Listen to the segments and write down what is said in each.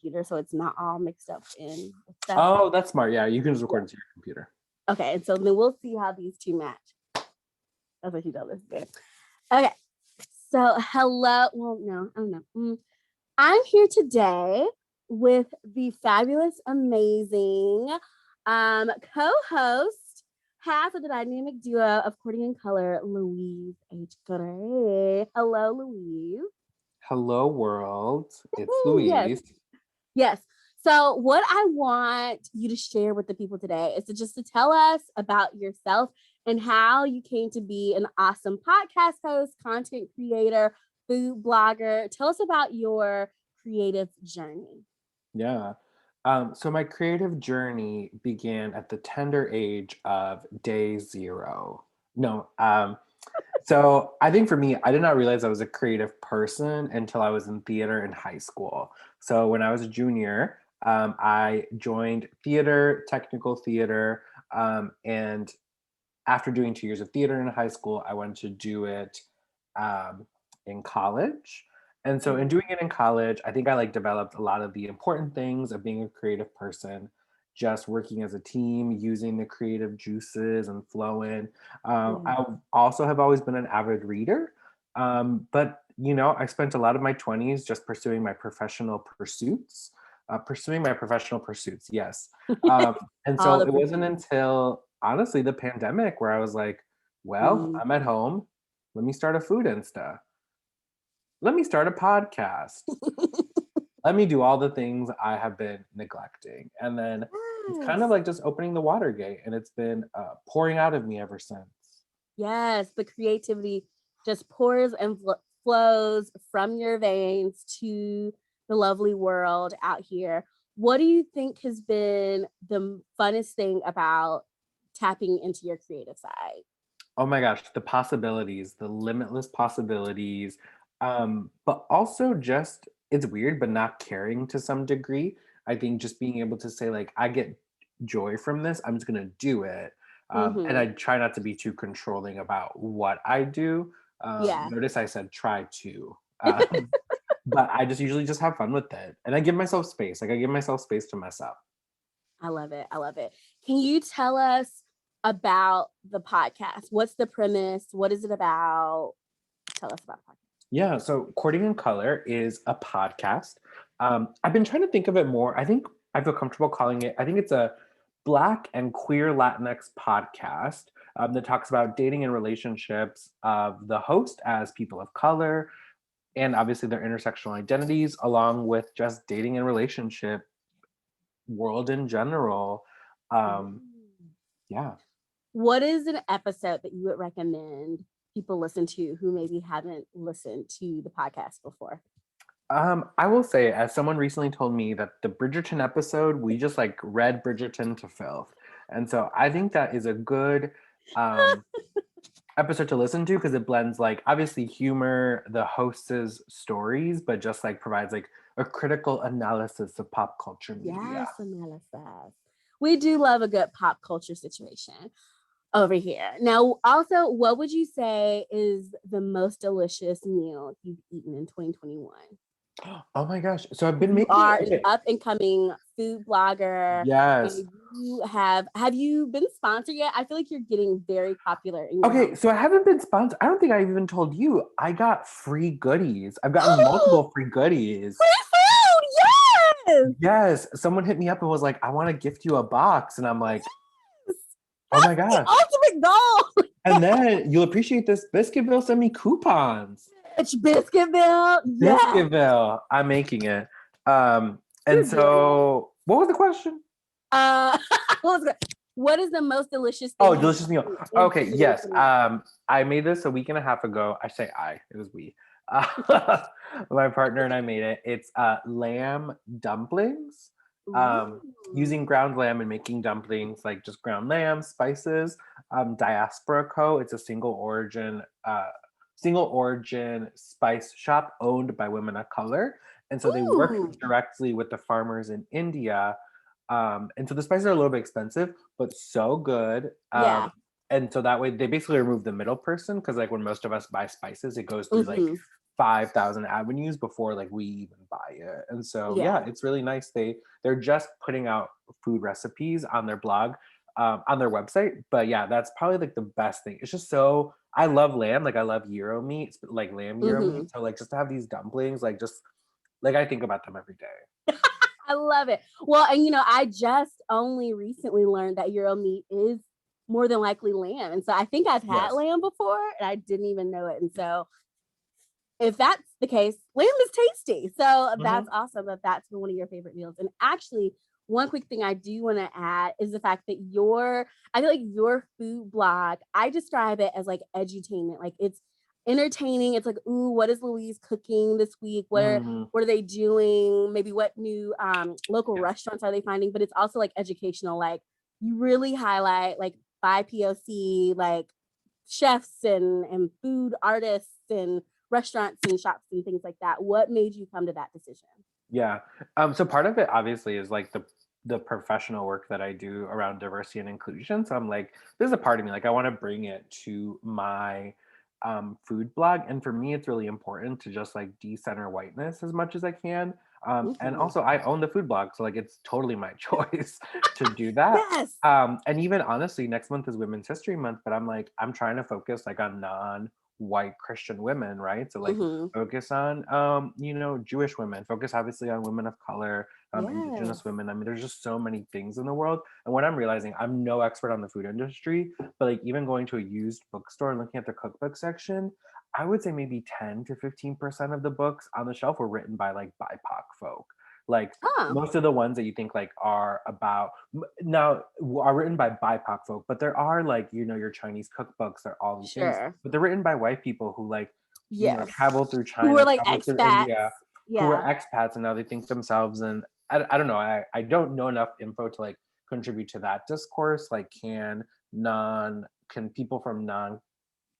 computer so it's not all mixed up in stuff. Oh, that's smart. Yeah, you can just record it to your computer. Okay, and so then we'll see how these two match. That's what you do this good. Okay, so hello. Well, no, I don't know. I'm here today with the fabulous, amazing co-host, half of the dynamic duo of Courting in Color, Louise H. Gray. Hello, Louise. Hello, world. It's Louise. Yes. So what I want you to share with the people today is to tell us about yourself and how you came to be an awesome podcast host, content creator, food blogger. Tell us about your creative journey. Yeah. So my creative journey began at the tender age of day 0. No, so I think for me, I did not realize I was a creative person until I was in theater in high school. So when I was a junior, I joined theater, technical theater, and after doing 2 years of theater in high school, I wanted to do it in college. And so in doing it in college, I think I developed a lot of the important things of being a creative person, just working as a team, using the creative juices and flowing. I also have always been an avid reader, but I spent a lot of my 20s just pursuing my professional pursuits. Yes. And so it wasn't until honestly the pandemic where I was like, well, I'm at home. Let me start a food Insta. Let me start a podcast. Let me do all the things I have been neglecting. And then it's kind of like just opening the water gate, and it's been pouring out of me ever since. Yes, the creativity just pours and flows from your veins to the lovely world out here. What do you think has been the funnest thing about tapping into your creative side? Oh my gosh, the possibilities, the limitless possibilities. But also just, it's weird, but not caring to some degree. I think just being able to say, I get joy from this, I'm just going to do it. And I try not to be too controlling about what I do. Notice I said try to. But I just usually just have fun with it. And I give myself space. I give myself space to mess up. I love it. I love it. Can you tell us about the podcast? What's the premise? What is it about? Tell us about the podcast. Yeah, so Courting in Color is a podcast. I've been trying to think of it more. I think I feel comfortable calling it, I think it's a Black and queer Latinx podcast that talks about dating and relationships of the host as people of color and obviously their intersectional identities, along with just dating and relationship world in general. Yeah. What is an episode that you would recommend people listen to who maybe haven't listened to the podcast before? I will say, as someone recently told me that the Bridgerton episode, we just read Bridgerton to filth. And so I think that is a good episode to listen to because it blends obviously humor, the host's stories, but just provides a critical analysis of pop culture media. Yes, analysis. We do love a good pop culture situation over here. Now, also, what would you say is the most delicious meal you've eaten in 2021? Oh my gosh. So I've been making an up and coming food blogger. Yes. You have you been sponsored yet? I feel like you're getting very popular. Okay, so I haven't been sponsored. I don't think I even told you. I got free goodies. I've gotten multiple free goodies. Free food, yes! Yes. Someone hit me up and was like, I want to gift you a box. And I'm like, oh my gosh. Ultimate goal. And then you'll appreciate this. Biscuitville sent me coupons. It's Biscuitville. Yes. Biscuitville. I'm making it. And so what was the question? What is the most delicious thing? Oh, delicious meal. Okay, yes. I made this a week and a half ago. I say it was we. My partner and I made it. It's lamb dumplings. Using ground lamb and making dumplings, just ground lamb, spices. Diaspora Co. It's a single origin spice shop owned by women of color. And so they work directly with the farmers in India. And so the spices are a little bit expensive, but so good. And so that way they basically remove the middle person because when most of us buy spices, it goes through 5,000 avenues before like we even buy it. And so yeah, Yeah. it's really nice. They're just putting out food recipes on their blog, on their website. But yeah, that's probably like the best thing. It's just so I love lamb, like I love gyro meat, like lamb gyro Hmm. meat. So like just to have these dumplings, like just like I think about them every day. I love it. Well, and I just only recently learned that Euro meat is more than likely lamb. And so I think I've had Yes. lamb before and I didn't even know it. And so if that's the case, lamb is tasty. So that's Hmm. awesome that that's been one of your favorite meals. And actually, one quick thing I do want to add is the fact that I feel like your food blog, I describe it as like edutainment. Like it's entertaining. It's like, ooh, what is Louise cooking this week? Hmm. What are they doing? Maybe what new local Yes. restaurants are they finding? But it's also like educational. Like you really highlight like by POC, like chefs and food artists and restaurants and shops and things like that. What made you come to that decision? Yeah. So part of it obviously is like the professional work that I do around diversity and inclusion. So I'm like, there's a part of me like I want to bring it to my food blog. And for me, it's really important to just like decenter whiteness as much as I can. And Mhm. also I own the food blog, so like it's totally my choice to do that. Yes. And even honestly, next month is Women's History Month, but I'm like, I'm trying to focus like on non-white Christian women, right? So like Mhm. focus on Jewish women, focus obviously on women of color, indigenous Yes. women. I mean, there's just so many things in the world. And what I'm realizing, I'm no expert on the food industry, but like even going to a used bookstore and looking at the cookbook section, I would say maybe 10 to 15% of the books on the shelf were written by like BIPOC folk. Like Oh, most of the ones that you think like are about now are written by BIPOC folk, but there are like, your Chinese cookbooks, there are all these things, sure. but they're written by white people who like Yes. traveled through Who were China, like traveled through expats. India, who were Yeah. expats, and now they think themselves. And I don't know. I don't know enough info to like contribute to that discourse. Like, can people from non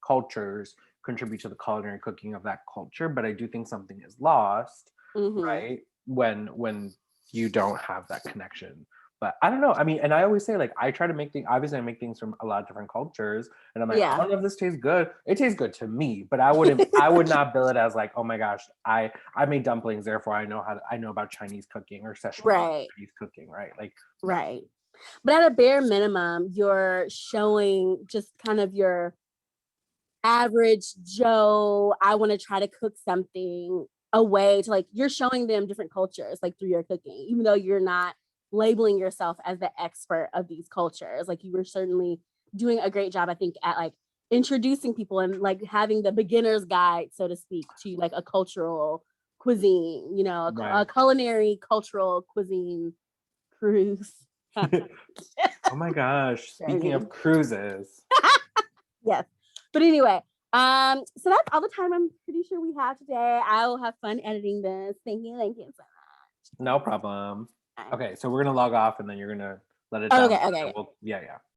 cultures contribute to the culinary cooking of that culture? But I do think something is lost, Mhm. right? When you don't have that connection. But I don't know. I mean, and I always say like I try to make things. Obviously, I make things from a lot of different cultures, and I'm like, I Yeah. don't know if this tastes good. It tastes good to me, but I would not bill it as like, oh my gosh, I made dumplings, therefore I know about Chinese cooking or Szechuan Right. Chinese cooking, right? Like, no. Right. But at a bare minimum, you're showing just kind of your average Joe, I want to try to cook something a way to like you're showing them different cultures like through your cooking, even though you're not labeling yourself as the expert of these cultures. Like you were certainly doing a great job, I think, at like introducing people and like having the beginner's guide, so to speak, to like a cultural cuisine, a Right. culinary cultural cuisine cruise Oh my gosh. Speaking journey. of cruises. Yes. But anyway, so that's all the time I'm pretty sure we have today. I will have fun editing this. Thank you so No problem. much. Okay, so we're gonna log off and then you're gonna let it Okay, download okay. and we'll yeah, yeah.